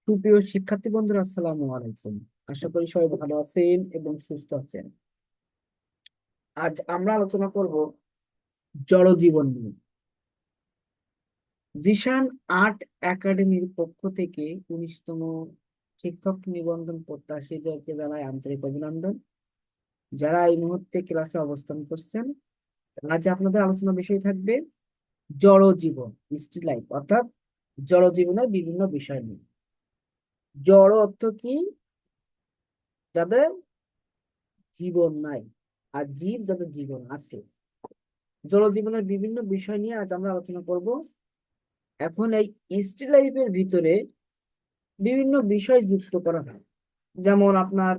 সুপ্রিয় শিক্ষার্থী বন্ধুরা, আসসালামু আলাইকুম। আশা করি সবাই ভালো আছেন এবং সুস্থ আছেন। আজ আমরা আলোচনা করব জড়জীবন নিয়ে। জিশান আর্ট একাডেমির পক্ষ থেকে 19তম শিক্ষক নিবন্ধন প্রত্যাশীদেরকে জানাই আন্তরিক অভিনন্দন। যারা এই মুহূর্তে ক্লাসে অবস্থান করছেন, আজ আপনাদের আলোচনা বিষয় থাকবে জড়জীবন, স্টিল লাইফ, অর্থাৎ জড়জীবনের বিভিন্ন বিষয় নিয়ে। জড় অর্থ কি? যাদের জীবন নাই, আর জীব যাদের জীবন আছে। জলজীবনের বিভিন্ন বিষয় নিয়ে আজ আমরা আলোচনা করব। এখন এই স্টিল লাইফের ভিতরে বিভিন্ন বিষয় যুক্ত করা হয়, যেমন আপনার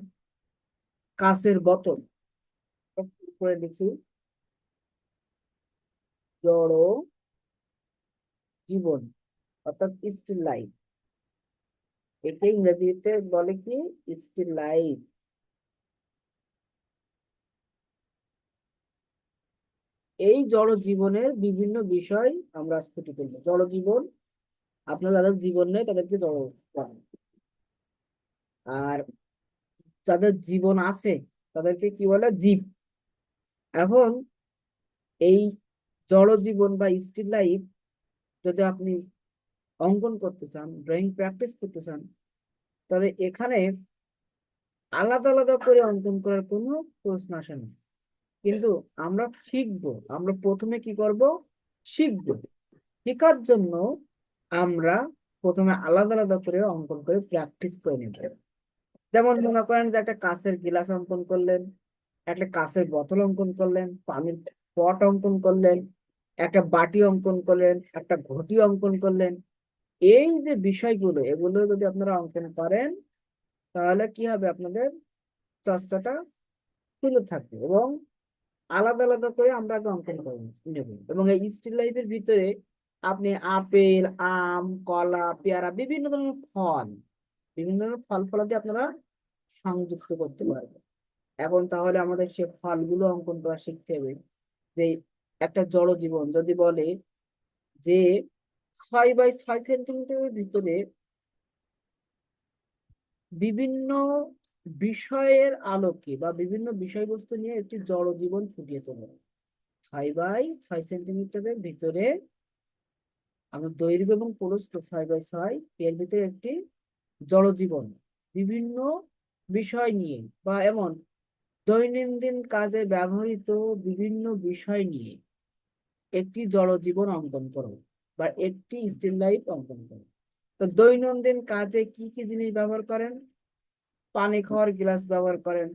কাঁচের বোতল। করে দেখি, জড় জীবন অর্থাৎ স্টিল লাইফ, একে ইংরেজিতে বলে কি? Still life. এই জড় জীবনের বিভিন্ন বিষয় আমরা আজ ফুটিয়ে তুলবো। জড় জীবন, আপনার যাদের জীবন নেই তাদেরকে জড় বলে। আর যাদের জীবন আছে তাদেরকে কি বলে? জীব। এখন এই জড় জীবন বা স্টিল লাইফ যদি আপনি অঙ্কন করতে চান, ড্রয়িং প্র্যাকটিস করতে চান, তাহলে এখানে আলাদা আলাদা করে অঙ্কন করার কোনো প্রশ্ন আসে না। কিন্তু আমরা শিখবো। আমরা প্রথমে কি করব? শিখবো। শেখার জন্য আমরা প্রথমে আলাদা আলাদা করে অঙ্কন করে প্র্যাকটিস করে নিতে হবে। যেমন মনে করেন যে একটা কাঁচের গিলাস অঙ্কন করলেন, একটা কাঁচের বোতল অঙ্কন করলেন, পানির পট অঙ্কন করলেন, একটা বাটি অঙ্কন করলেন, একটা ঘটি অঙ্কন করলেন। এই যে বিষয়গুলো, এগুলো যদি আপনারা অঙ্কন করেন, তাহলে কি হবে? আপনাদের চর্চাটা শুরু থাকবে এবং আলাদা আলাদা করে আমরা আগে অঙ্কন করে নেব। এবং এই স্টিল লাইফের ভিতরে আপনি আপেল, আম, কলা, পেয়ারা, বিভিন্ন ধরনের ফল ফলাদি আপনারা সংযুক্ত করতে পারবেন। এখন তাহলে আমাদের সে ফলগুলো অঙ্কন করা শিখতে হবে। যে একটা জড় জীবন যদি বলে যে 6 বাই 6 সেন্টিমিটারের ভিতরে বিভিন্ন বিষয়ের আলোকে বা বিভিন্ন বিষয়বস্তু নিয়ে একটি জড় জীবন ফুটিয়ে তোলে। 6 বাই 6 সেন্টিমিটারের ভিতরে আমার দৈর্ঘ্য এবং প্রস্থ 6 বাই 6, এর ভিতরে একটি জড় জীবন বিভিন্ন বিষয় নিয়ে বা এমন দৈনন্দিন কাজে ব্যবহৃত বিভিন্ন বিষয় নিয়ে একটি জড় জীবন অঙ্কন করো বা একটি স্টিল লাইফ অঙ্কন করো। তো দৈনন্দিন কাজে কি কি জিনিস ব্যবহার করেন? পানি খাওয়ার গ্লাস ব্যবহার করেন,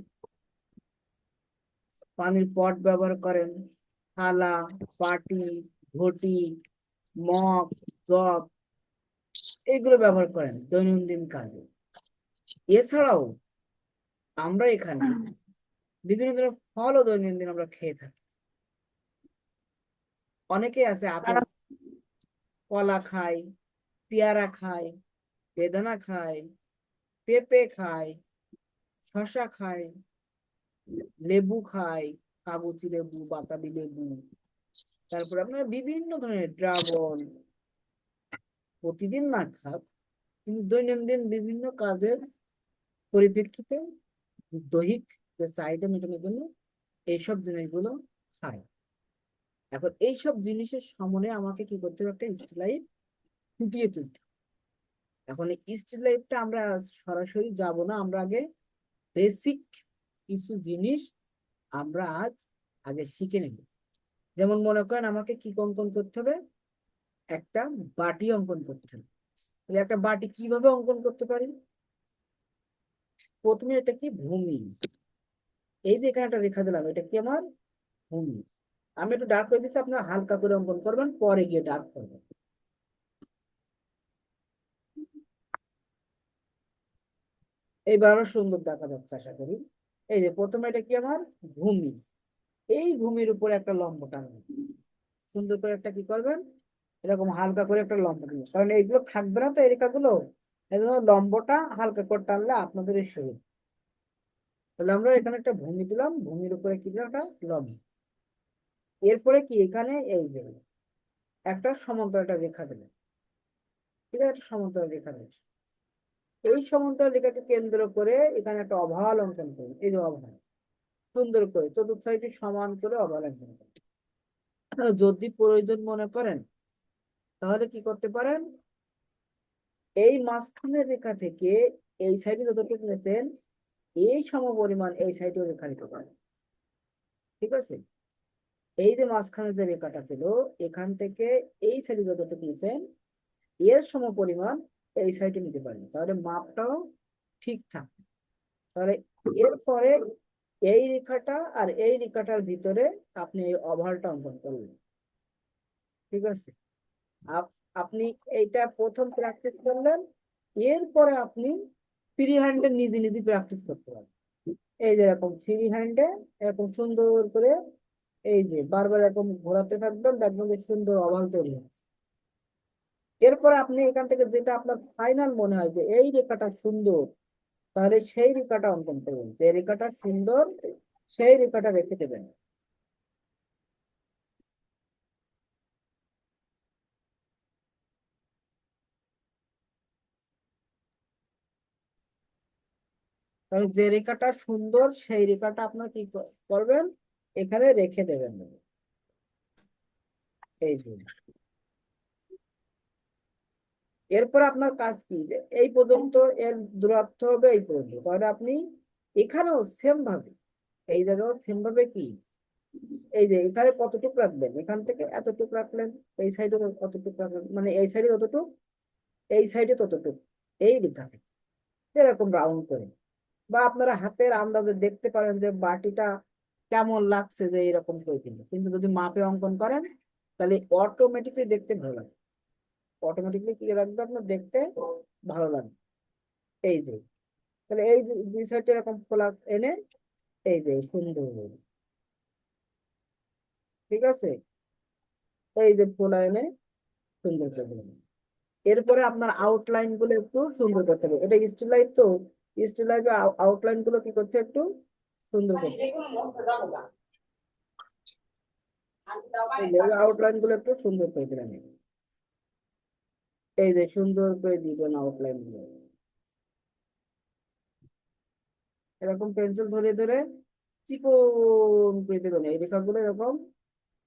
পানির পট ব্যবহার করেন, থালা, বাটি, ঘটি, মগ, জগ, এগুলো ব্যবহার করেন দৈনন্দিন কাজে। এছাড়াও আমরা এখানে বিভিন্ন ধরনের ফলও দৈনন্দিন আমরা খেয়ে থাকি। অনেকে আছে আপেল, কলা খায়, পেয়ারা খায়, বেদানা খায়, পেঁপে খায়, শশা খায়, লেবু খায়, কাগজি লেবু, বাতাবি লেবু, তারপরে আপনার বিভিন্ন ধরনের ড্রাগন। প্রতিদিন না খাক, কিন্তু দৈনন্দিন বিভিন্ন কাজের পরিপ্রেক্ষিতে দৈহিক যে চাহিদা মেটানোর জন্য এইসব জিনিসগুলো খায়। এখন এইসব জিনিসের সামনে আমাকে কি করতে হবে? একটা স্টিল লাইফ ফুটিয়ে তুলতে হবে। এখন এই স্টিল লাইফটা আমরা সরাসরি যাব না, আমরা আগে বেসিক কিছু জিনিস আমরা আজ আগে শিখে নেব। যেমন মনে করেন আমাকে কি অঙ্কন করতে হবে? একটা বাটি অঙ্কন করতে হবে। তাহলে একটা বাটি কিভাবে অঙ্কন করতে পারি? প্রথমে এটা কি? ভূমি। এই যে এখানে একটা রেখা দিলাম, এটা কি? আমার ভূমি। আমি একটু ডার্ক করে দিচ্ছি, আপনার হালকা করে অঙ্কন করবেন, পরে গিয়ে ডার্ক করবেন। এইবার আরো সুন্দর দেখা যাচ্ছে আশা করি। এই যে প্রথমে এটা কি? আমার ভূমি। এই ভূমির উপরে একটা লম্ব টানবেন, সুন্দর করে একটা কি করবেন? এরকম হালকা করে একটা লম্ব দিবেন, কারণ এইগুলো থাকবে না তো এই রেখাগুলো। এই জন্য লম্বটা হালকা করে টানলে আপনাদের এই সুবিধা। তাহলে আমরা এখানে একটা ভূমি দিলাম, ভূমির উপরে কি দিলাম? একটা লম্ব। এরপরে কি? এখানে এই যে একটা সমান্তরাল একটা রেখা দিলাম। ঠিক আছে, একটা সমান্তরাল রেখা দিচ্ছি। এই সমান্তরাল রেখাকে কেন্দ্র করে এখানে একটা অভাল অঙ্কন করুন। এই যে অভাল, সুন্দর করে চতুর্থ সাইডে সমান করে অভাল অঙ্কন করুন। যদি প্রয়োজন মনে করেন তাহলে কি করতে পারেন, এই মাঝখানের রেখা থেকে এই সাইডে যতটুকু নিয়েছেন এই সমপরিমাণ এই সাইডেও রেখা নিতে পারেন। ঠিক আছে, এই যে মাঝখানে যে রেখাটা ছিল এখান থেকে এই সাইডে যতটুকু নিয়েছেন এর সমপরিমাণ এই সাইডে নিতে পারেন, তাহলে মাপটাও ঠিক থাকবে। তাহলে এরপরে এই রেখাটা আর এই রেখাটার ভিতরে আপনি এই ওভালটা অঙ্কন করবেন। ঠিক আছে, আপনি এইটা প্রথম প্র্যাকটিস করলেন, এরপরে আপনি ফ্রি হ্যান্ডে নিজে নিজে প্র্যাকটিস করতে পারেন। এই যে এরকম ফ্রি হ্যান্ডে এরকম সুন্দর করে এই যে বারবার এরকম ঘোরাতে থাকবেন, দেখবেন যে সুন্দর ওভাল তৈরি হচ্ছে। এরপরে আপনি এখান থেকে যেটা আপনার ফাইনাল মনে হয় যে এই রেখাটা সুন্দর, তাহলে সেই রেখাটা অঙ্কন করবেন, যে রেখাটা সুন্দর সেই রেখাটা রেখে দেবেন। তাহলে যে রেখাটা সুন্দর সেই রেখাটা আপনার কি করবেন, এখানে রেখে দেবেন। এই যে এরপর আপনার কাজ কি, যে এই পর্যন্ত এর দূরত্ব হবে এই পর্যন্ত, তাহলে আপনি এখানেও সেম ভাবে এই জায়গাও সেম ভাবে কি, এই যে এখানে কতটুকু রাখবেন, এখান থেকে এতটুকু রাখলেন, এই সাইডে কতটুকু রাখলেন, মানে এই সাইডে ততটুকু, এই সাইডে ততটুকু, এই রেখা থেকে এরকম রাউন্ড করে। বা আপনারা হাতের আন্দাজে দেখতে পারেন যে বাটিটা কেমন লাগছে যে এরকম করে দিল, কিন্তু যদি মাপে অঙ্কন করেন তাহলে অটোমেটিকলি দেখতে ভালো লাগবে, অটোমেটিকলি কি লাগবে আপনার দেখতে ভালো লাগবে। এই যে তাহলে এই দুই সাইডে এরকম খোলা এনে এই যে সুন্দর হলো। ঠিক আছে, এই যে খোলা এনে সুন্দর করে দিলাম। এরপরে আপনার আউটলাইন গুলো একটু সুন্দর করতে হবে, এটা স্টিল লাইফ তো, স্টিল লাইফে আউটলাইন গুলো কি করতে একটু সুন্দর করতে হবে, আউটলাইন গুলো একটু সুন্দর করে দিলাম। এই যে সুন্দর করে দিবেন আউটলাইন গুলো, এরকম পেন্সিল ধরে ধরে চিকন করে দেবেন, এই রেখাগুলো এরকম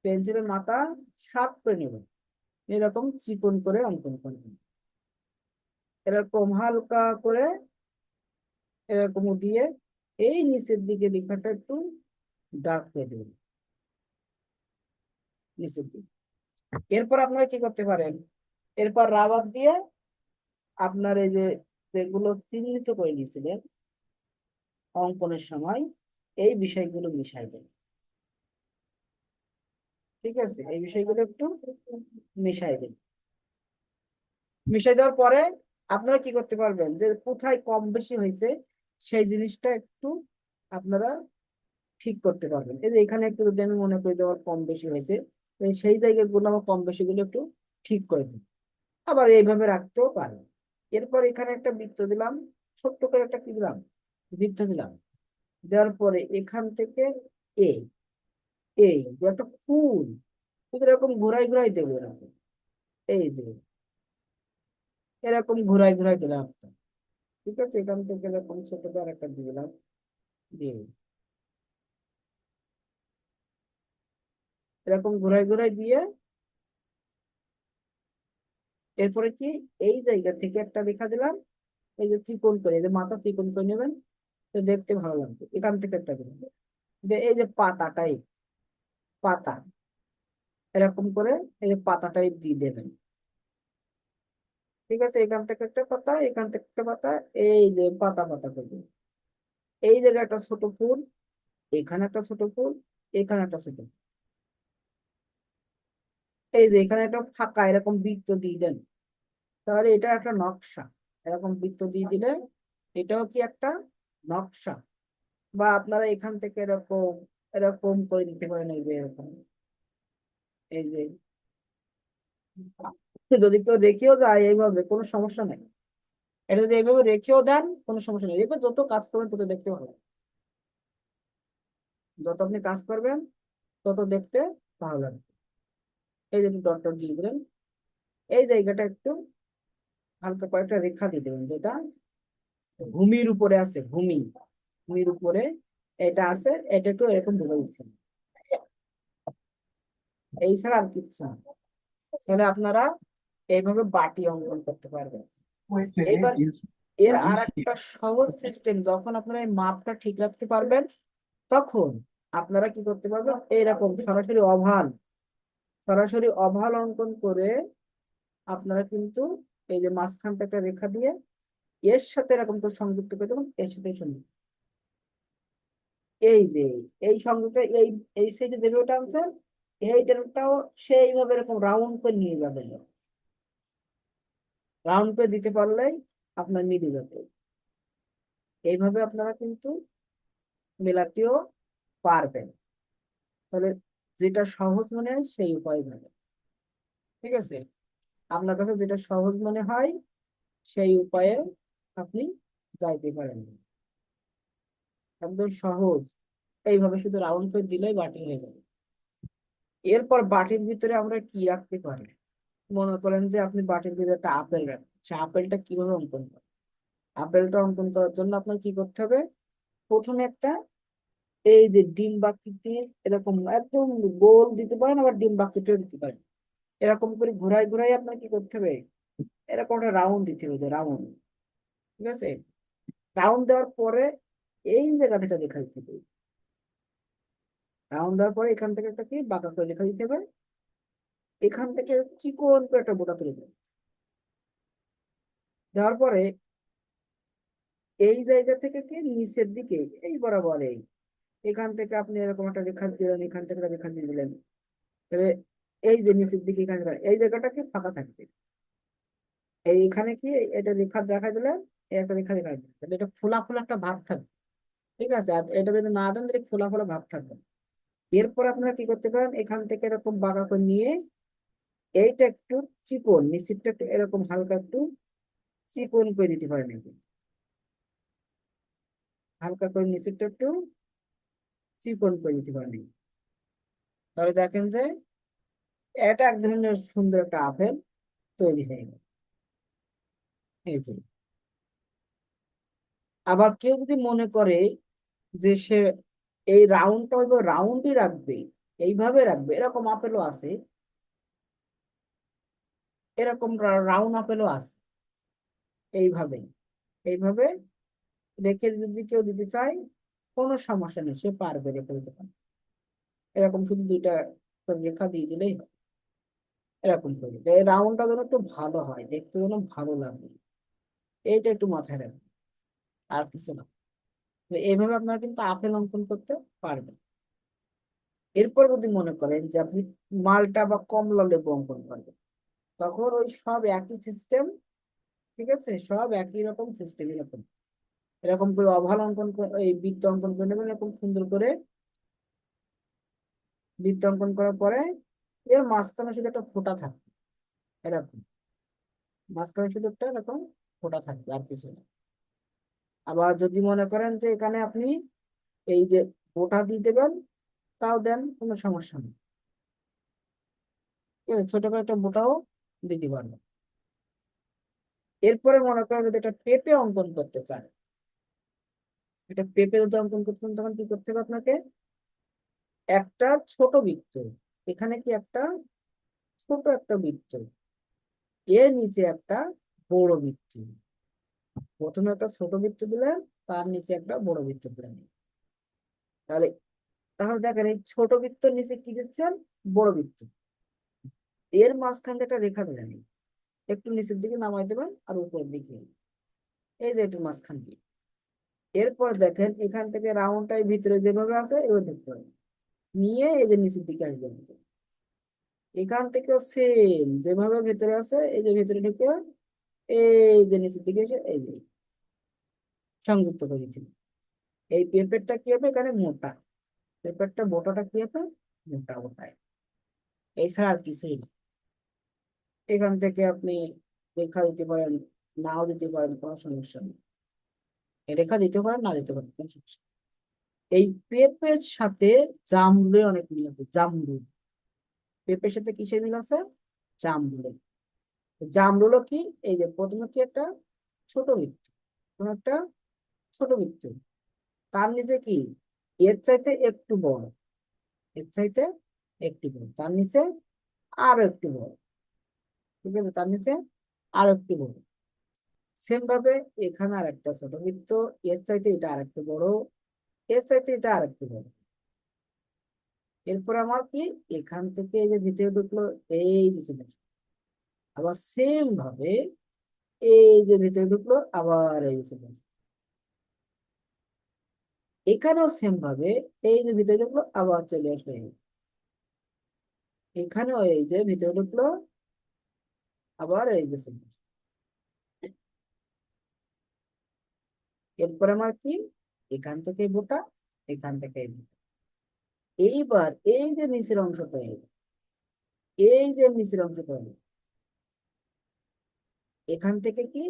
পেন্সিলের মাথা শার্প করে নেবেন, এরকম চিকন করে অঙ্কন করবেন, এরকম হালকা করে এরকম দিয়ে এই নিচের দিকে লেখাটা একটু ডার্ক করে দেবেন নিচের দিকে। এরপর আপনারা কি করতে পারেন, এরপর রাবার দিয়ে আপনার এই যে যেগুলো চিহ্নিত করে নিয়েছিলেন অঙ্কনের সময় এই বিষয়গুলো মিশাই দেন। ঠিক আছে, এই বিষয়গুলো একটু মিশাই দেন। মিশাই দেওয়ার পরে আপনারা কি করতে পারবেন, যে কোথায় কম বেশি হয়েছে সেই জিনিসটা একটু আপনারা ঠিক করতে পারবেন। এই যে এখানে একটু যদি আমি মনে করি দেওয়ার কম বেশি হয়েছে, সেই জায়গাগুলো আমার কম বেশি গুলো একটু ঠিক করে দিন। আবার এইভাবে রাখতেও পারেন। এরপর এখানে একটা বৃত্ত দিলাম, ছোট্ট করে একটা কি দিলাম, বৃত্ত দিলাম। দেওয়ার পরে এখান থেকে এই এই যে একটা ফুল, শুধু এরকম ঘুরাই ঘুরাই দেবো এরকম, এই যে এরকম ঘুরাই ঘুরাই দিলাম একটা। ঠিক আছে, এখান থেকে এরকম ছোট করে একটা দিলাম, দিয়ে এরকম ঘুরাই ঘুরাই দিয়ে এরপরে কি এই জায়গা থেকে একটা রেখা দিলাম, এই যে চিকন করে, এই যে মাথা চিকন করে নেবেন, তো দেখতে ভালো লাগবে। এখান থেকে একটা দিলাম, এই যে পাতা টাইপ, পাতা এরকম করে এই যে পাতা টাইপ দিয়ে দেবেন। ঠিক আছে, এখান থেকে একটা পাতা, এখান থেকে একটা পাতা, এই যে পাতা পাতা করবে। এই জায়গায় একটা ছোট ফুল, এখানে একটা ছোট ফুল, এখানে একটা ছোট ফুল। এই যে এখানে একটা ফাঁকা এরকম বৃত্ত দিয়ে দেন, তাহলে এটা একটা নকশা। এরকম বৃত্ত দিয়ে দিলে এটাও কি একটা নকশা। বা আপনারা এখান থেকে এরকম এরকম করে দিতে পারেন, এই যে এরকম, এই যে যদি কেউ রেখেও যায় এইভাবে কোনো সমস্যা নাই, এটা যদি এইভাবে রেখেও দেন কোনো সমস্যা নেই, এবার যত কাজ করবেন তত দেখতে ভালো লাগবে। যত আপনি কাজ করবেন তত দেখতে ভালো লাগবে। এই যে ডট ডট দিয়ে দিলেন, এই জায়গাটা একটু হালকা কয়েকটা রেখা দিয়ে দেবেন, যেটা ভূমির উপরে আছে, ভূমির উপরে এটা আছে, এটা একটু এরকম বোঝা যাচ্ছে, এই ছাড়া আর কিচ্ছু না। তাহলে আপনারা এইভাবে বাটি অঙ্কন করতে পারবেন। এবার এর আর একটা সহজ সিস্টেম, যখন আপনারা এই মাপটা ঠিক রাখতে পারবেন, তখন আপনারা কি করতে পারবেন, এইরকম সরাসরি অভাল অঙ্কন করে আপনারা কিন্তু এই যে মাঝখানটা একটা রেখা দিয়ে এর সাথে এরকম করে সংযুক্ত করে দেবেন, এর সাথে সংযুক্ত, এই যে এই সংযুক্ত, এই সাইডে যেভাবে টানছেন এইটাও সেইভাবে এরকম রাউন্ড করে নিয়ে যাবেন, রাউন্ড করে দিতে পারলেই আপনার মিলে যাবে। এইভাবে আপনারা কিন্তু মেলাতেও পারবেন। তাহলে যেটা সহজ মনে হয় সেই উপায় যাবে, ঠিক আছে? আপনার কাছে যেটা সহজ মনে হয় সেই উপায়ে আপনি যাইতে পারেন, একদম সহজ। এইভাবে শুধু রাউন্ড করে দিলেই বাটি হয়ে যাবে। এরপর বাটির ভিতরে আমরা কি রাখতে পারি? মনে করেন যে আপনি বাটির ভিতরে একটা আপেল রাখেন, সে আপেলটা কিভাবে অঙ্কন করেন? আপেলটা অঙ্কন করার জন্য আপনার কি করতে হবে? প্রথমে একটা এই যে ডিম্বাকৃতির এরকম একদম গোল দিতে পারেন, আবার ডিম্বাকৃতিও দিতে পারেন, এরকম করে ঘুরাই ঘুরাই আপনার কি করতে হবে, এরকম একটা রাউন্ড দিতে হবে, রাউন্ড, ঠিক আছে? রাউন্ড দেওয়ার পরে এই জায়গা থেকে লেখা দিতে হবে, রাউন্ড দেওয়ার পরে এখান থেকে একটা কি বাঁকা করে লেখা দিতে হবে, এখান থেকে চিকন করে একটা বোটা তুলে দেবে, দেওয়ার পরে এই জায়গা থেকে কি নিচের দিকে এই বরাবর এখান থেকে আপনি এরকম একটা রেখা দিলেন, এখান থেকে একটা রেখা দিয়ে দিলেন, তাহলে এই যে নিচের দিকে এখানে এই জায়গাটা কি ফাঁকা থাকবে, এইখানে কি এটা রেখা দেখা দিলে এই একটা রেখা দেখা দিলে তাহলে এটা ফোলা ফোলা একটা ভাব থাকবে, ঠিক আছে? আর এটা যদি না দেন তাহলে ফোলা ফোলা ভাব থাকবে। এরপর আপনারা কি করতে পারেন, এখান থেকে এরকম বাঁকা করে নিয়ে এইটা একটু চিকন, নিচেরটা একটু এরকম হালকা একটু চিকন করে দিতে পারেন, হালকা করে নিচেরটা একটু চিকন করে দিতে পারেন। তাহলে দেখেন যে এটা এক ধরনের সুন্দর একটা আপেল তৈরি হয়ে গেল, এই যে। আবার কেউ যদি মনে করে যে সে এই রাউন্ডটা হয়তো রাউন্ডই রাখবে, এইভাবে রাখবে, এরকম আপেলও আছে, এরকম রাউন্ড আপেলও আছে, এইভাবে এইভাবে রেখে যদি কেউ দিতে চায় কোনো সমস্যা নেই, সে পারবে রেখে দিতে পারে, এরকম শুধু দুইটা করে রেখা দিয়ে দিলেই হয়, এরকম করে এই রাউন্ডটা যেন একটু ভালো হয়, দেখতে যেন ভালো লাগে, এইটা একটু মাথায় রাখবেন, আর কিছু না। তো এইভাবে আপনারা কিন্তু আপেল অঙ্কন করতে পারবেন। এরপর যদি মনে করেন যে আপনি মালটা বা কমলা লেবু অঙ্কন করবেন, তখন ওই সব একই সিস্টেম, ঠিক আছে? সব একই রকম সিস্টেম, এরকম এরকম করে অভাল অঙ্কন এই বৃত্ত অঙ্কন করে নেবেন, এরকম সুন্দর করে বৃত্ত অঙ্কন করার পরে এর মাঝখানে শুধু একটা ফোঁটা থাকবে, এরকম মাঝখানে শুধু একটা এরকম ফোঁটা থাকবে, আর কিছু না। আবার যদি মনে করেন যে এখানে আপনি এই যে ফোঁটা দিয়ে দেবেন, তাও দেন, কোনো সমস্যা নেই, ঠিক আছে? ছোট করে একটা বোটাও দিতে পারবেন। এরপরে মনে করেন যদি একটা পেঁপে অঙ্কন করতে চান, এটা পেঁপে যদি অঙ্কন করতে চান তখন কি করতে হবে আপনাকে? একটা ছোট বৃত্ত, এখানে কি একটা ছোট একটা বৃত্ত, এর নিচে একটা বড় বৃত্ত, প্রথমে একটা ছোট বৃত্ত দিলেন, তার নিচে একটা বড় বৃত্ত দিলেন, তাহলে তাহলে দেখেন এই ছোট বৃত্তর নিচে কি দিচ্ছেন, বড় বৃত্ত, এর মাঝখান থেকে একটা রেখা দিলেন, একটু নিচের দিকে নামাই দেবেন আর উপরের দিকে, এই যে একটু মাঝখান দিয়ে। এরপর দেখেন এখান থেকে রাউন্ডটাই ভিতরে যেভাবে আছে এভাবে ঢুকতে হবে, নিয়ে এই যে নিচের দিকে আসবেন, এখান থেকেও সেম যেভাবে ভেতরে আছে এই যে ভেতরে ঢুকে এই যে নিচের দিকে এসে এই যে সংযুক্ত করে দিচ্ছি। এই পেঁপেরটা কি হবে, এখানে মোটা পেঁপেরটা, বোটাটা কি হবে, মোটা মোটায়, এছাড়া আর কিছুই না। এখান থেকে আপনি রেখা দিতে পারেন, নাও দিতে পারেন, কোনো সমস্যা নেই, রেখা দিতে পারেন, না দিতে পারেন, কোনো সমস্যা নেই। এই পেঁপের সাথে জামরুলের অনেক মিল আছে, জামরুল, পেঁপের সাথে কিসের মিল আছে, জামরুলের। জামরুলও কি, এই যে প্রথমে কি একটা ছোট বৃত্ত, কোন একটা ছোট বৃত্ত, তার নিচে কি এর চাইতে একটু বড়, এর চাইতে একটু বড়, তার নিচে আরো একটু বড়, ঠিক আছে, তার নিচে আরো একটু বড়। সেম ভাবে এখানে আর একটা ছোট বৃত্ত, এর চাইতে এটা আর একটু বড়, এর চাইতে এটা আর একটু বড়। এরপর আমার কি এখান থেকে এই যে ভিতরে ঢুকলো, এই নিচে ঢুকলো। আবার সেম ভাবে এই যে ভিতরে ঢুকলো, আবার এই নিচে ঢুকলো। এখানেও সেম ভাবে এই যে ভিতরে ঢুকলো, আবার চলে আসলো এখানেও এই যে ভিতরে ঢুকলো, আবার এই যে চলে আসলো। এরপর আমার কি এখান থেকে বোটা, এখান থেকে এই বোটা। এইবার এই যে নিচের অংশটা এলো, এই যে নিচের অংশটা এলো, এখান থেকে কি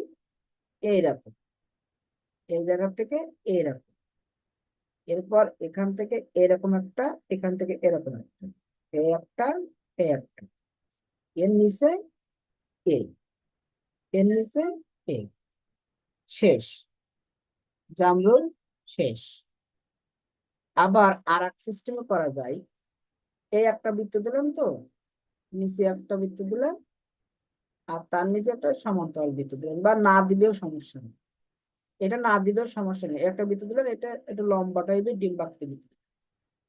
এইরকম, এই জায়গা থেকে এইরকম, এরপর এখান থেকে এরকম একটা, এখান থেকে এরকম একটা, এই একটা, এই একটা, এর নিচে এই, এর নিচে এই, শেষ, জামরুল শেষ। আবার আর এক সিস্টেমে করা যায়, এই একটা বৃত্ত দিলাম তো, নিচে একটা বৃত্ত দিলাম, আর তার নিচে একটা সমান্তরাল বৃত্ত দিলাম, বা না দিলেও সমস্যা নেই। এটা না দিলেও সমস্যা নেই, একটা বৃত্ত দিলাম, এটা একটা লম্বা টাইপের ডিম্বাকৃতি বৃত্ত,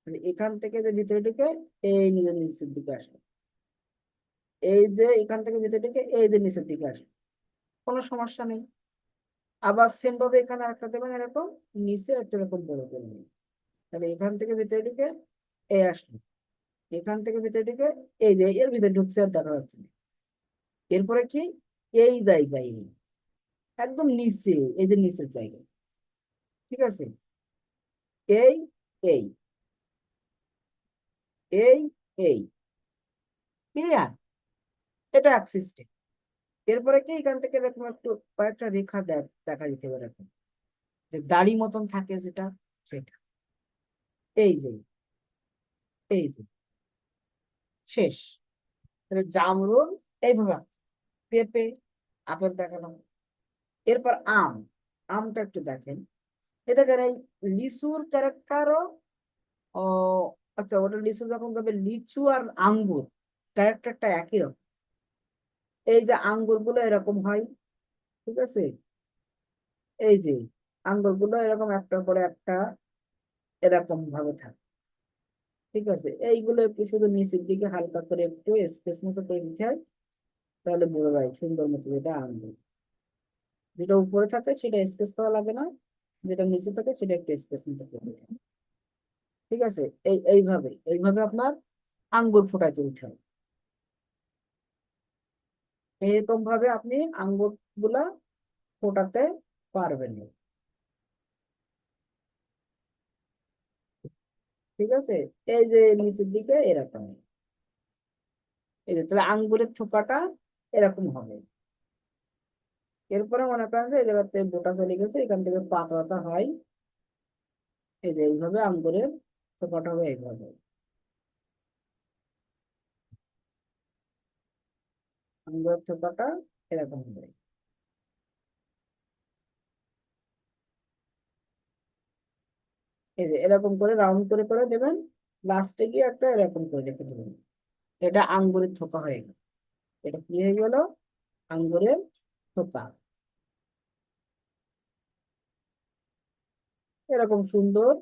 মানে এখান থেকে যে ভিতরে ঢুকে এই নিজের নিচের দিকে আসে, এই যে এখান থেকে ভিতরে ঢুকে এই যে নিচের দিকে আসে, কোনো সমস্যা নেই। আবার সেম ভাবে এখানে আরেকটা দেবেন এরকম, নিচে একটা এরকম বড় করে নেবেন। তাহলে এখান থেকে ভিতরে ঢুকে এই আসলো, এখান থেকে ভিতরে ঢুকে এই যে এর ভিতরে ঢুকছে আর দেখা যাচ্ছে না। এরপরে কি এই জায়গায় একদম নিচে, এই যে নিচের জায়গায়, ঠিক আছে, এই এই এই এই, ক্লিয়ার? এটা এক সিস্টেম। এরপরে কি এখান থেকে এরকম একটু কয়েকটা রেখা দেখা দিতে পারে এরকম, যে দাড়ি মতন থাকে যেটা, সেটা, এই যে, এই যে শেষ। তাহলে জামরুল এইভাবে, পেঁপে, আপেল দেখালাম। এরপর আম, আমটা একটু দেখেন, এই দেখেন এই লিচুর ক্যারেক্টারও, ও আচ্ছা, ওটা লিচু যখন যাবে, লিচু আর আঙ্গুর ক্যারেক্টারটা একই রকম। এই যে আঙ্গুর গুলো এরকম হয়, ঠিক আছে, এই যে আঙ্গুর গুলো এরকম একটার পরে একটা এরকম ভাবে থাকে, ঠিক আছে। এইগুলো একটু শুধু নিচের দিকে হালকা করে একটু স্পেস মতো করে দিতে হয়, তাহলে বোঝা যায় সুন্দর মতো এটা আঙ্গুর। যেটা উপরে থাকে সেটা স্পেস করা লাগে না, যেটা নিচে থাকে সেটা একটু স্পেস মতো করে দিতে হয়, ঠিক আছে। এইভাবে এইভাবে আপনার আঙ্গুর ফোটায় তুলতে হয়। এরকম ভাবে আপনি আঙ্গুর গুলা ফোটাতে পারবেন, ঠিক আছে। এই যে নিচের দিকে এরকম, এই যে তাহলে আঙ্গুরের থোকাটা এরকম হবে। এরপরে মনে করেন যে এই জায়গাতে বোটা চলে গেছে, এখান থেকে পাতা পাতা হয়, এই যে এইভাবে আঙ্গুরের থোকাটা হবে এইভাবে, আঙ্গুরের থোকাটা এরকম হবে। এই যে এরকম করে রাউন্ড করে করে দেবেন, লাস্টে গিয়ে একটা এরকম করে রেখে দেবেন। এটা আঙ্গুরের থোকা হয়ে গেল। এটা কি হয়ে গেল? আঙ্গুরের থোকা। এরকম সুন্দর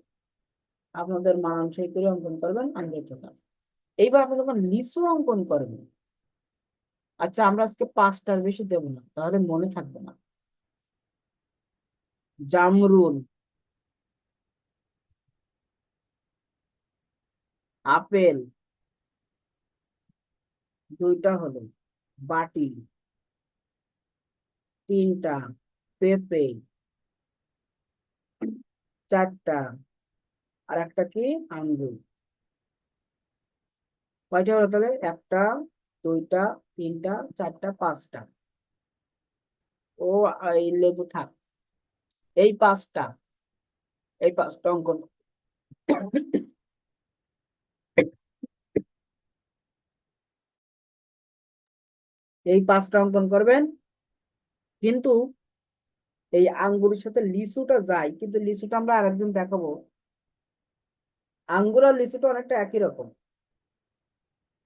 আপনাদের মানানসই করে অঙ্কন করবেন আঙ্গুরের থোকা। এইবার আপনি যখন লিচু অঙ্কন করবেন, আচ্ছা আমরা আজকে 5টার বেশি দেবো না, তাহলে মনে থাকবে না। জামরুল, আপেল 2টা হলো, বাটি 3টা, পেঁপে 4টা, আর একটা কি আঙ্গুর। কয়টা হলো তাহলে? 1টা, 2টা, 3টা, 4টা, 5টা। ও এই লেবু থাক, এই 5টা, এই 5টা অঙ্কন, এই 5টা অঙ্কন করবেন। কিন্তু এই আঙ্গুরের সাথে লিচুটা যায়, কিন্তু লিচুটা আমরা আরেকদিন দেখাবো। আঙ্গুর আর লিচুটা অনেকটা একই রকম,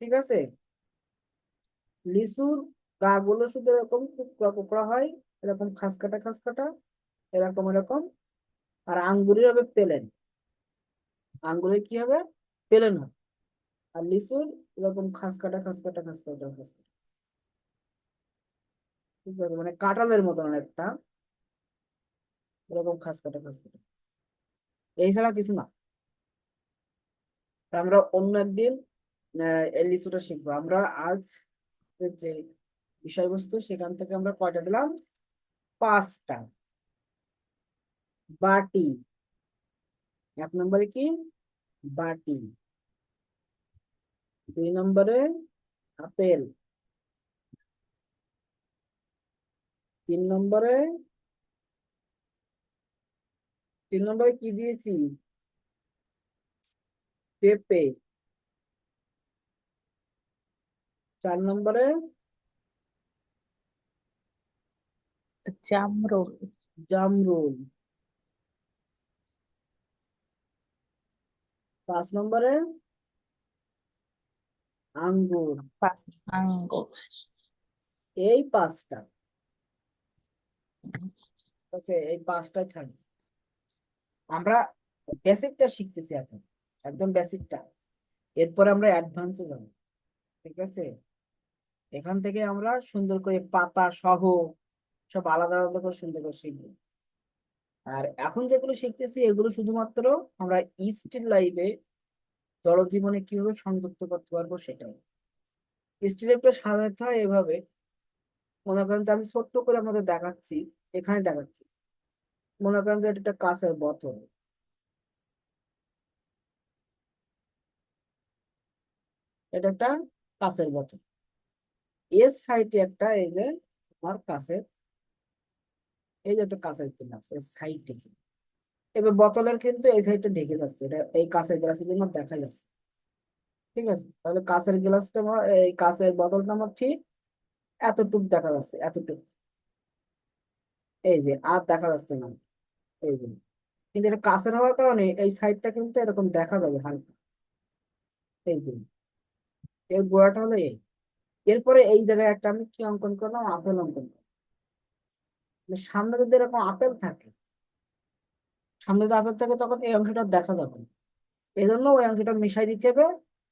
ঠিক আছে। লিচুর গা গুলো শুধু এরকম টুকরা টুকরা হয়, এরকম খাসকাটা খাসকাটা, এরকম এরকম। আর আঙ্গুরের হবে প্লেন, আঙ্গুরের কি হবে, প্লেন হবে। আর লিচুর এরকম খাসকাটা খাসকাটা খাসকাটা খাসকাটা, ঠিক আছে, মানে কাঁঠালের মতন অনেকটা এরকম খাসকাটা খাসকাটা। এই ছাড়া কিছু না। তা আমরা অন্য একদিন এই লিচুটা শিখবো। আমরা আজ যে বিষয়বস্তু সেখান থেকে আমরা কয়টা দিলাম, 5টা। বাটি, 1 নম্বরে কি, বাটি। 2 নম্বরে আপেল। 3 নম্বরে, 3 নম্বরে কি দিয়েছি, পেঁপে। 4 নম্বরে জামরুল। জামরুল। 5 নম্বরে আঙ্গুর। আঙ্গুর। এই 5টা, ঠিক আছে, এই 5টাই থাকবে। আমরা বেসিকটা শিখতেছি এখন, একদম বেসিকটা। এরপরে আমরা অ্যাডভান্সে যাবো, ঠিক আছে। এখান থেকে আমরা সুন্দর করে পাতা সহ সব আলাদা আলাদা করে সুন্দর করে শিখবো। আর এখন যেগুলো শিখতেছি এগুলো শুধুমাত্র আমরা স্টিল লাইফে জলজীবনে কিভাবে সংযুক্ত করতে পারবো সেটাই। স্টিল লাইফটা সাজাতে হয় এভাবে, মনে করেন যে আমি ছোট্ট করে আমাদের দেখাচ্ছি, এখানে দেখাচ্ছি। মনে করেন যে এটা একটা কাঁচের বোতল, এটা একটা কাঁচের বোতল। এর সাইডে একটা, এই যে আমার কাছে, এই যে একটা কাঁচের গ্লাস এর সাইডে। এবার বোতলের কিন্তু এই সাইডটা ঢেকে যাচ্ছে, এটা এই কাঁচের গ্লাসের জন্য দেখা যাচ্ছে, ঠিক আছে। তাহলে কাঁচের গ্লাসটা আমার, এই কাঁচের বোতলটা আমার ঠিক এতটুক দেখা যাচ্ছে, এতটুক। এই যে আর দেখা যাচ্ছে না, এই যে। কিন্তু এটা কাঁচের হওয়ার কারণে এই সাইডটা কিন্তু এরকম দেখা যাবে হালকা, এই যে। এর গোড়াটা হলো এই। এরপরে এই জায়গায় একটা আমি কি অঙ্কন করলাম, আপেল অঙ্কন করলাম। মানে সামনে যদি এরকম আপেল থাকে, সামনে যদি আপেল থাকে তখন এই অংশটা দেখা যাবে না। এই জন্য ওই অংশটা মিশাই দিতে হবে।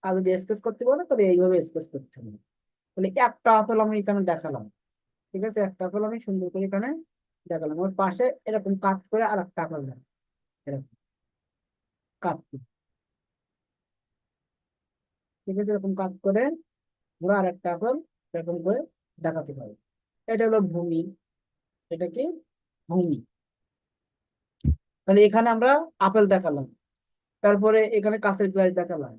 আর যদি স্কেচ করতে বলে তাহলে এইভাবে স্কেচ করতে হবে। তাহলে একটা আপেল আমি এখানে দেখালাম, ঠিক আছে, একটা আপেল আমি সুন্দর করে এখানে দেখালাম। ওর পাশে এরকম কাট করে আর একটা আপেল দেখালাম, এরকম কাট করে, ঠিক আছে, এরকম কাট করে আমরা আর একটা আপেল এরকম করে দেখাতে পারি। এটা হলো ভূমি, এটা কি, ভূমি। তাহলে এখানে আমরা আপেল দেখালাম, তারপরে এখানে কাঁচের গ্লাস দেখালাম।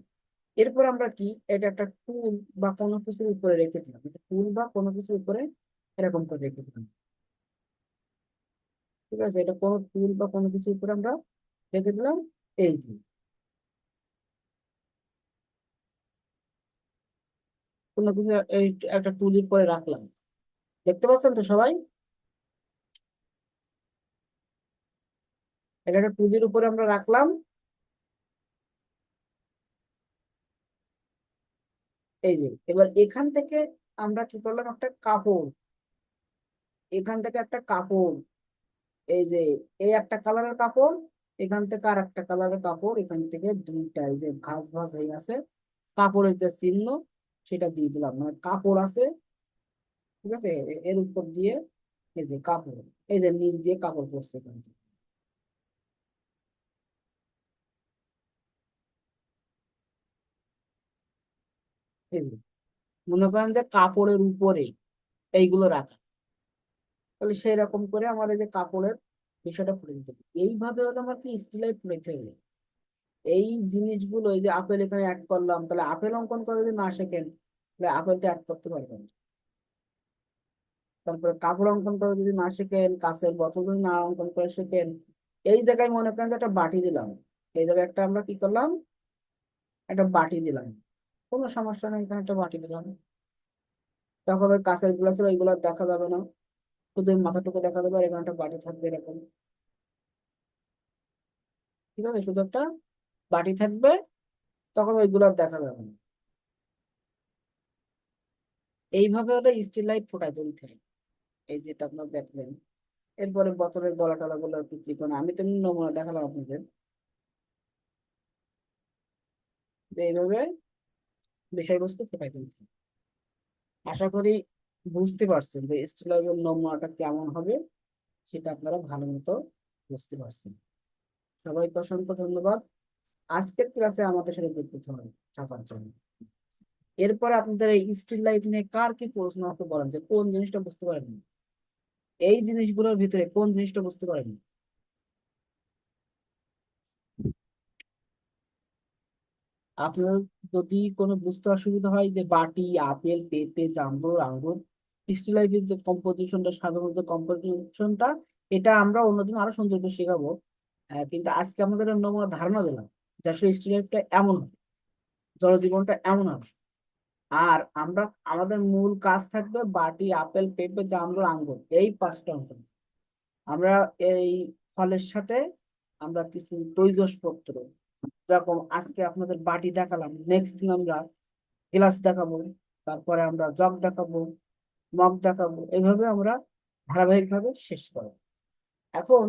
এরপর আমরা কি, এটা একটা টুল বা কোনো কিছুর উপরে রেখে দিলাম, এটা টুল বা কোনো কিছুর উপরে এরকম করে রেখে দিলাম, ঠিক আছে। এটা কোনো টুল বা কোনো কিছুর উপরে আমরা রেখে দিলাম, এই যে কোনো কিছু এই একটা টুলির পরে রাখলাম। দেখতে পাচ্ছেন তো সবাই, এটা একটা টুলির উপরে আমরা রাখলাম, এই যে। এবার এখান থেকে আমরা কি করলাম, একটা কাপড়, এখান থেকে একটা কাপড়, এই যে, এই একটা কালারের কাপড়, এখান থেকে আর একটা কালারের কাপড়, এখান থেকে দুইটা, এই যে ভাঁজ ভাঁজ হয়ে আছে কাপড়ের যে চিহ্ন, সেটা দিয়ে দিলাম। মানে কাপড় আছে, ঠিক আছে, এর উপর দিয়ে এই যে কাপড়, এই যে নিচ দিয়ে কাপড় পরছে এখান থেকে, এই যে। মনে করেন যে কাপড়ের উপরে এইগুলো রাখা, তাহলে সেই রকম করে আমার এই যে কাপড়ের বিষয়টা ফুটে দিতে হবে। এইভাবে হলো আমার কি স্টিলাইফ মেথড। এই জিনিসগুলো, এই যে আপেল এখানে অ্যাড করলাম, তাহলে আপেল অঙ্কন করে যদি না শেখেন তাহলে আপেলটা অ্যাড করতে পারবেন না। তারপরে কাপড় অঙ্কন করে যদি না শেখেন, কাঁচের বোতল যদি না অঙ্কন করে শেখেন, এই জায়গায় মনে করেন যে একটা বাটি দিলাম, এই জায়গায় একটা আমরা কি করলাম, একটা বাটি দিলাম, কোনো সমস্যা নেই, এখানে একটা বাটি দিলাম। তখন ওই কাঁচের গ্লাসের ওইগুলো দেখা যাবে না, শুধু মাথাটুকু দেখা যাবে আর এখানে একটা বাটি থাকবে এরকম। ঠিক আছে, শুধু একটা বাটি থাকবে, তখন ওইগুলো আর দেখা যাবে না। এইভাবে হলে স্টিল লাইট ফোটায় তুলতে হয়, এই যেটা আপনার দেখলেন। এরপরে বোতলের গলা টলা গুলো একটু চিকন, আমি তো এমনি নমুনা দেখালাম আপনাদের। তো এইভাবে বিষয়বস্তু ফোটায় তুলতে হয়। আশা করি বুঝতে পারছেন যে স্টিল লাইটের নমুনাটা কেমন হবে, সেটা আপনারা ভালো মতো বুঝতে পারছেন। সবাইকে অসংখ্য ধন্যবাদ আজকের ক্লাসে আমাদের সাথে যুক্ত থাকার জন্য। এরপরে আপনাদের এই স্টিল লাইফ নিয়ে কার কি প্রশ্ন আমাকে বলেন, যে কোন জিনিসটা বুঝতে পারেননি, এই জিনিসগুলোর ভিতরে কোন জিনিসটা বুঝতে পারেননি। আপনার যদি কোনো বুঝতে অসুবিধা হয় যে বাটি, আপেল, পেঁপে, জাম্বুর, আঙ্গুর, স্টিল লাইফের যে কম্পোজিশনটা, সাধারণত কম্পোজিশনটা, এটা আমরা অন্যদিন আরো সুন্দর করে শেখাবো। কিন্তু আজকে আমাদের একটা নমুনা ধারণা দিলাম যে আসলে স্টিল লাইফটা এমন হবে, জলজীবনটা এমন হবে। আর আমরা আমাদের মূল কাজ থাকবে বাটি, আপেল, পেঁপে, জামরুল, আঙ্গুর, এই পাঁচটা অঙ্ক। আমরা এই ফলের সাথে আমরা কিছু তৈজসপত্র, যেরকম আজকে আপনাদের বাটি দেখালাম, নেক্সট দিন আমরা গ্লাস দেখাবো, তারপরে আমরা জগ দেখাবো, মগ দেখাবো, এইভাবে আমরা ধারাবাহিকভাবে শেষ করব। এখন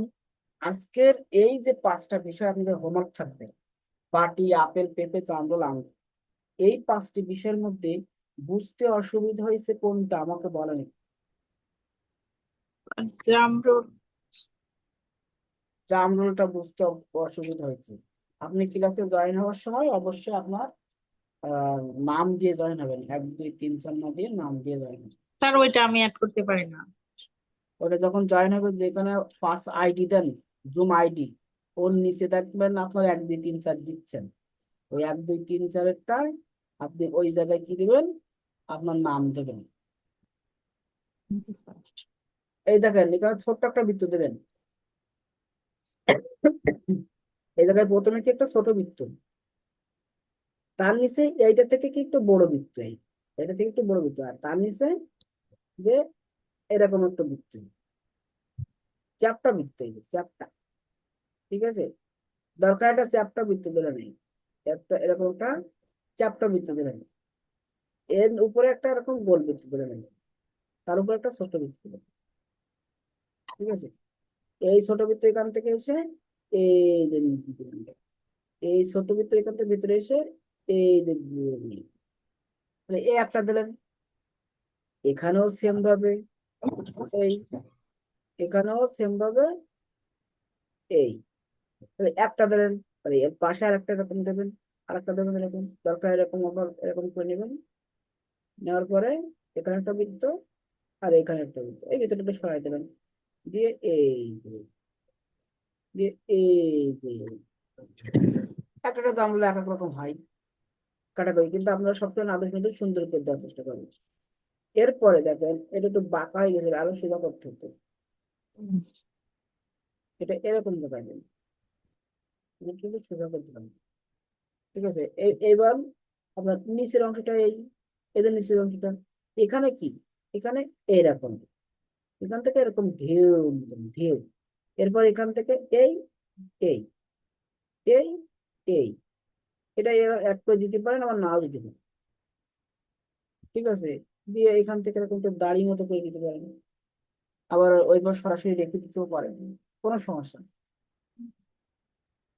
আজকের এই যে পাঁচটা বিষয় আপনাদের হোমওয়ার্ক থাকবে, বাটি, আপেল, পেঁপে, জামরুল, আঙ্গুর, এই পাঁচটি বিষয়ের মধ্যে বুঝতে অসুবিধা হয়েছে কোনটা আমাকে বলেন। জামরুল। জামরুলটা বুঝতে অসুবিধা হয়েছে। আপনি ক্লাসে জয়েন হওয়ার সময় অবশ্যই আপনার আহ, নাম দিয়ে জয়েন হবেন, 1 2 3 4 না দিয়ে নাম দিয়ে জয়েন হবেন। স্যার ওইটা আমি অ্যাড করতে পারি না। ওটা যখন জয়েন হবে, যেখানে পাস আইডি দেন, জুম আইডি, ওর নিচে দেখবেন আপনার 1 2 3 4 দিচ্ছেন, ওই 1 2 3 4-এরটায় আপনি ওই জায়গায় কি দিবেন, আপনার নাম দেবেন। এই দেখেন এখানে ছোট্ট একটা বৃত্ত দেবেন, এই জায়গায় প্রথমে কি একটা ছোট বৃত্ত, তার নিচে এইটা থেকে কি একটু বড় বৃত্ত, এটা থেকে একটু বড় বৃত্ত, আর তার নিচে যে এরকম একটা বৃত্ত, চ্যাপ্টা বৃত্ত, এই যে চ্যাপ্টা। ঠিক আছে, দরকার একটা চ্যাপ্টা বৃত্ত দিলে নেই, একটা এরকম একটা চ্যাপ্টা বৃত্ত দিলে নেই, এর উপরে একটা এরকম গোল বৃত্ত দিলে নেই, তার উপরে একটা ছোট বৃত্ত দিলে। ঠিক আছে, এই ছোট বৃত্ত এখান থেকে এসে এই যে এই ছোট বৃত্ত এখান থেকে ভিতরে এসে এই যে মানে এই একটা দিলেন, এখানেও সেম ভাবে এই, এখানেও সেম ভাবে এই, তাহলে একটা দিলেন, তাহলে এর পাশে আর একটা এরকম দেবেন, আর একটা দেবেন এরকম, দরকার এরকম আবার এরকম করে নেবেন। নেওয়ার পরে এখানে একটা বৃত্ত আর এখানে একটা বৃত্ত, এই বৃত্তটাকে সরাই দেবেন, দিয়ে এই যে, দিয়ে এই যে, একটা একটা জানলা এক এক রকম হয় কাটাকুটি, কিন্তু আপনারা সবসময় আদর্শ কিন্তু সুন্দর করে দেওয়ার চেষ্টা করবেন। এরপরে দেখেন এটা একটু বাঁকা হয়ে গেছে, আরো সোজা করতে হতো, এটা এরকম দেখাবেন, কিন্তু সোজা করতে হবে। ঠিক আছে, এইবার আপনার নিচের অংশটা এই, এদের নিচের অংশটা এখানে কি, এখানে এইরকম, এখান থেকে এরকম ঢেউ মতন ঢেউ, এরপর এখান থেকে এই এই এই এই, এটা অ্যাড করে দিতে পারেন, আবার নাও দিতে পারেন। ঠিক আছে, দিয়ে এখান থেকে এরকম একটু দাড়ি মতো করে দিতে পারেন, আবার ওইবার সরাসরি রেখে দিতেও পারেন, কোনো সমস্যা নেই।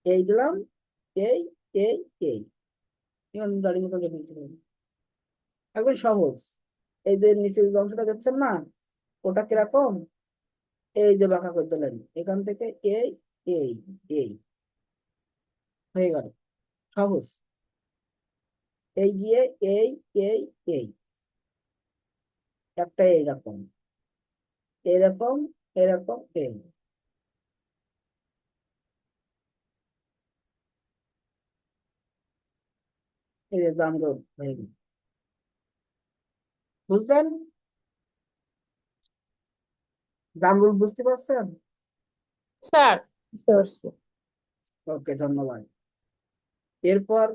এই দিলাম, এই এই এই, এখানে দাড়ি মতো রেখে দিতে পারেন, একদম সহজ। এই যে নিচের যে অংশটা দেখছেন না, ওটা কিরকম, এই যে বাঁকা করে দিলেন, এখান থেকে এই এই এই, হয়ে গেল, সহজ। এই গিয়ে এই এই এই, একটা এইরকম, এরকম, এরকম এই, এই যে জামরুল হয়ে গেল। বুঝলেন, জামরুল বুঝতে পারছেন? স্যার বুঝতে পারছি। ওকে, ধন্যবাদ। এরপর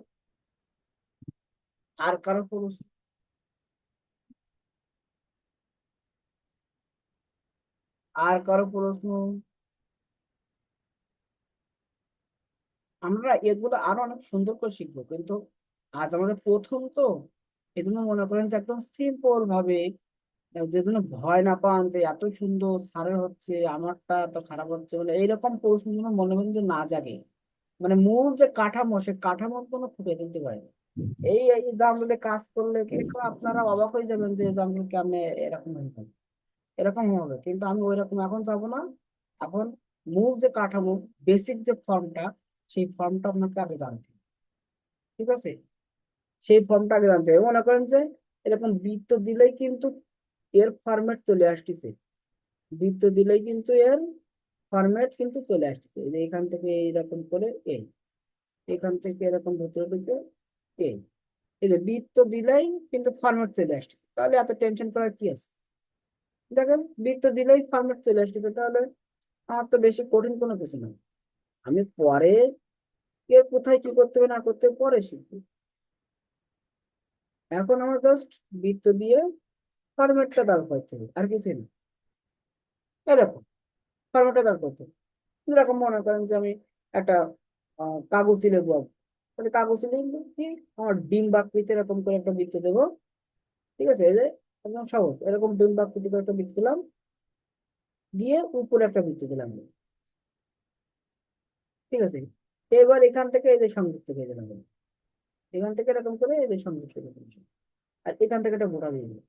আর কারো প্রশ্ন? আর কারো প্রশ্ন? আমরা এগুলো আরো অনেক সুন্দর করে শিখবো, কিন্তু আজ আমাদের প্রথম তো, এই জন্য মনে করেন যে একদম সিম্পল ভাবে, যে জন্য ভয় না পান যে এত সুন্দর স্যারের হচ্ছে আমারটা এত খারাপ হচ্ছে, মানে এইরকম প্রশ্ন যেন মনে মনে যে না জাগে। মানে মূল যে কাঠামো, সে কাঠামোর কোনো ফুটে তুলতে পারে না। এই এক্সাম্পলে কাজ করলে কিন্তু আপনারা অবাক হয়ে যাবেন যে এক্সাম্পল কেমনে এরকম হয়ে যাবে, এরকম হবে। কিন্তু আমি ওই রকম এখন যাবো না। এখন মূল যে কাঠামো, বেসিক যে ফর্মটা, সেই ফর্মটা আপনাকে আগে জানতে হবে। ঠিক আছে? সেই ফর্মটা আগে জানতে হবে। মনে করেন যে এরকম বৃত্ত দিলেই কিন্তু এর ফরম্যাট চলে আসতেছে, বৃত্ত দিলেই কিন্তু এর ফরম্যাট কিন্তু চলে আসতেছে। এই যে এখান থেকে এইরকম করে এই, এখান থেকে এরকম ভেতরে ঢুকে এই, এই যে বৃত্ত দিলেই কিন্তু ফরম্যাট চলে আসতেছে। তাহলে এত টেনশন করার কি আছে? দেখেন বৃত্ত দিলেই ফরম্যাট চলে আসতেছে, তাহলে আমার তো বেশি কঠিন কোনো কিছু না। আমি পরে এর কোথায় কি করতে হবে না করতে হবে পরে শিখবো। এখন আমার জাস্ট বৃত্ত দিয়ে ফরম্যাটটা দাঁড় করতে হবে, আর কিছুই না। এরকম ফরম্যাটটা দাঁড় করতে হবে। যেরকম মনে করেন যে আমি একটা কাগজে লেবু আঁকবো, তাহলে কাগজে লেবু কি, আমার ডিম বাকৃতি এরকম করে একটা বৃত্ত দেবো। ঠিক আছে? এই যে একদম সহজ, এরকম ডিম বাকৃতি করে একটা বৃত্ত দিলাম, দিয়ে উপরে একটা বৃত্ত দিলাম। ঠিক আছে? এবার এখান থেকে এই যে সংযুক্ত করে দিলাম, এখান থেকে এরকম করে এই যে সংযুক্ত করে দিলাম, আর এখান থেকে একটা গোটা দিয়ে দিলাম।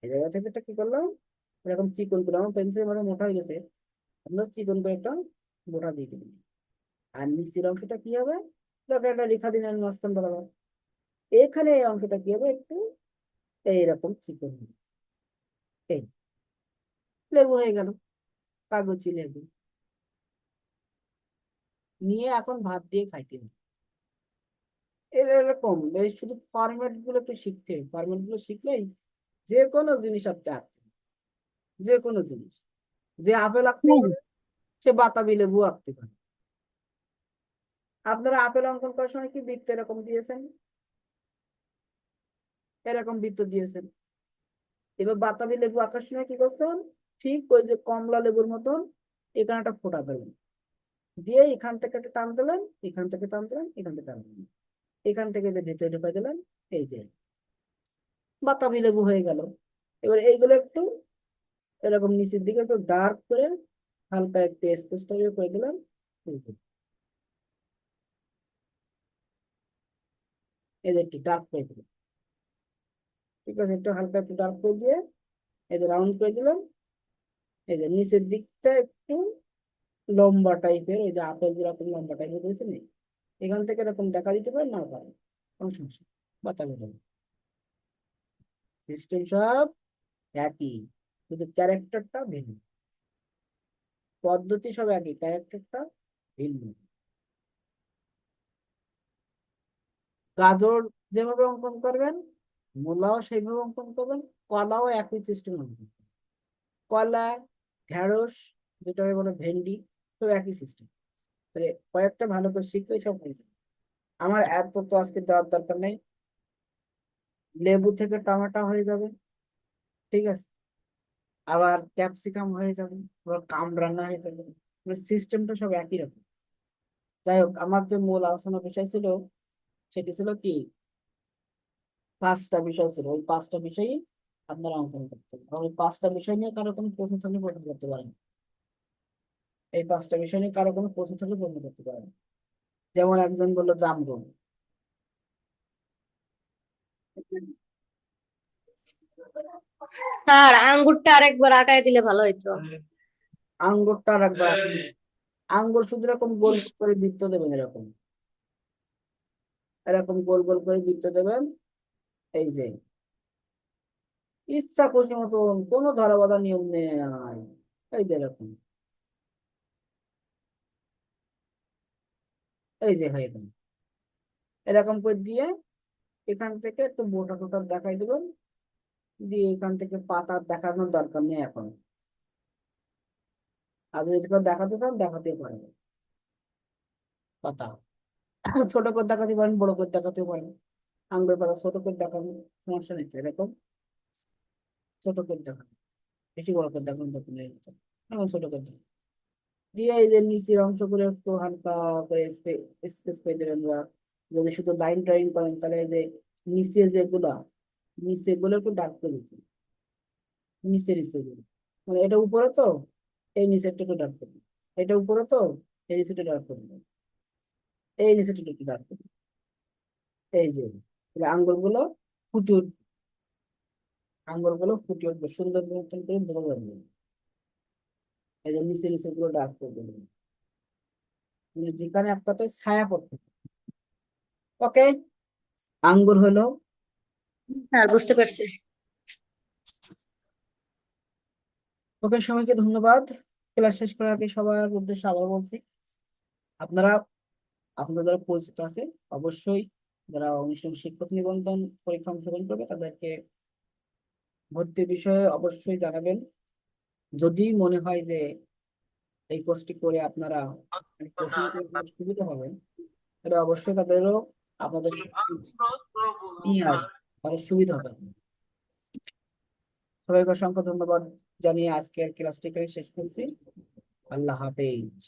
এই জায়গা থেকে একটা কি করলাম, এরকম চিকন করে, আমার পেন্সিলের মধ্যে মোটা হয়ে গেছে, আমরা চিকন করে একটা গোটা দিয়ে দিলাম। আর নিচের অংশটা কি হবে, দেখো একটা রেখা দিলেন মাঝখান বরাবর। এখানে এই অংশটা কি হবে, একটু এইরকম চিকন হবে। এই লেবু হয়ে গেল, কাগজি লেবু। নিয়ে এখন ভাত দিয়ে খাইতে হবে। এরকম এই শুধু ফরম্যাট গুলো একটু শিখতে হবে, ফরম্যাট গুলো শিখলেই যে কোনো জিনিস আপনি আঁকতে পারেন। যে কোনো জিনিস, যে আপেল আঁকতে পারে সে বাতাবি লেবু আঁকতে পারে। আপনারা আপেল অঙ্কন করার সময় কি বৃত্ত এরকম দিয়েছেন, এরকম বৃত্ত দিয়েছেন। এবার বাতাবি লেবু আঁকার সময় কি করছেন, ঠিক ওই যে কমলা লেবুর মতন এখানে একটা ফোঁটা দিলেন, দিয়ে এখান থেকে একটা টান দিলেন, এখান থেকে টান দিলেন, এখান থেকে টান দিলেন, এখান থেকে যে ভেতরে ঢুকাই দিলেন, এই যে বাতাবি লেবু হয়ে গেল। এবার এইগুলো একটু এরকম নিচের দিকে একটু ডার্ক করে হালকা একটু স্পেস করে দিলাম। এই যে, এই যে একটু ডার্ক করে দিলাম। ঠিক আছে? একটু হালকা একটু ডার্ক করে দিয়ে এই যে রাউন্ড করে দিলাম। এই যে নিচের দিকটা একটু লম্বা টাইপের, এই যে আপেল যেরকম লম্বা টাইপের করেছে না, এখান থেকে এরকম দেখা দিতে পারে না পারে, কোনো সমস্যা নেই। বাতাবি লেবু সিস্টেম সব একই, শুধু ক্যারেক্টারটা ভিন্ন। পদ্ধতি সব একই, ক্যারেক্টারটা ভিন্ন। গাজর যেভাবে অঙ্কন করবেন, মূলাও সেইভাবে অঙ্কন করবেন, কলাও একই সিস্টেম অঙ্কন করবেন। কলা, ঢেঁড়স, যেটা বলে ভেন্ডি, সব একই সিস্টেম। তাহলে কয়েকটা ভালো করে শিখলে সব হয়ে যাবে। আমার এত তো আজকে দেওয়ার দরকার নেই, লেবু থেকে টমেটো হয়ে যাবে। ঠিক আছে? আবার ক্যাপসিকাম হয়ে যাবে, আবার কামরাঙা হয়ে যাবে। সিস্টেমটা সব একই রকম। যাই হোক, আমার যে মূল আলোচনা বিষয় ছিল সেটি ছিল কি, 5টা বিষয় ছিল। ওই 5টা বিষয়ই আপনারা অঙ্কন করতে হবে। আর ওই 5টা বিষয় নিয়ে কারো কোনো প্রশ্ন থাকলে প্রশ্ন করতে পারেন। এই 5টা বিষয় নিয়ে কারো কোনো প্রশ্ন থাকলে প্রশ্ন করতে পারেন। যেমন একজন বললো জামরুল, স্যার আঙ্গুরটা আরেকবার আটায় দিলে ভালো হইতো। আঙ্গুরটা রাখবা। আঙ্গুর শুধু এরকম গোল গোল করে বৃত্ত দেবেন, এরকম এরকম গোল গোল করে বৃত্ত দেবেন। এই যে ইচ্ছা খুশি মতন, কোনো ধরা বাঁধা নিয়ম নেই। এই যে এরকম, এই যে হয়ে গেল। এরকম করে দিয়ে এখান থেকে একটু মোটা টোটা দেখাই দেবেন, দিয়ে এখান থেকে পাতা দেখানোর দরকার নেই এখন। আর যদি কেউ দেখাতে চান দেখাতে পারেন পাতা, ছোট করে দেখাতে পারেন, বড় করে দেখাতে পারেন। আঙ্গুর পাতা ছোট করে দেখানো সমস্যা নেই তো, এরকম ছোট করে দেখানো। বেশি বড় করে দেখুন দেখুন এখন ছোট করে দিন। দিয়ে এই যে নিচের অংশ করে একটু হালকা করে স্কেচ করে দেবেন, বা যদি শুধু লাইন ড্রয়িং করেন তাহলে এই যে নিচে যেগুলা নিচে গুলো একটু ডার্ক করে দিচ্ছি, নিচে গুলো, মানে এটা উপরে তো এই নিচেরটা একটু ডার্ক করে দিন। এটা উপরে তো এই নিচেটা ডার্ক করে দিন, এই নিচেটা একটু ডার্ক করে দিন। এই যে তাহলে ফুটে উঠবে, আঙ্গুর গুলো ফুটে উঠবে সুন্দর মতন করে বোঝা যাবে। এই যে নিচে গুলো ডার্ক করে দেবেন, মানে যেখানে আপনাদের ছায়া পড়বে। ওকে, আঙ্গুর হলো। স্যার বুঝতে পারছি। ওকে, সবাইকে ধন্যবাদ। ক্লাস শেষ করার আগে সবার উদ্দেশ্যে আবার বলছি, আপনারা আপনাদের যারা পরিচিত আছে অবশ্যই যারা অনুষ্ঠান শিক্ষক নিবন্ধন পরীক্ষা অংশগ্রহণ করবে তাদেরকে ভর্তির বিষয়ে অবশ্যই জানাবেন। যদি মনে হয় যে এই কোর্সটি করে আপনারা কোচিং করে সুবিধা হবে, তাহলে অবশ্যই তাদেরও আপনাদের সাথে নিয়ে আসবে, তাহলে সুবিধা হবে। সবাইকে অসংখ্য ধন্যবাদ জানিয়ে আজকের ক্লাসটি এখানে শেষ করছি। আল্লাহ হাফেজ।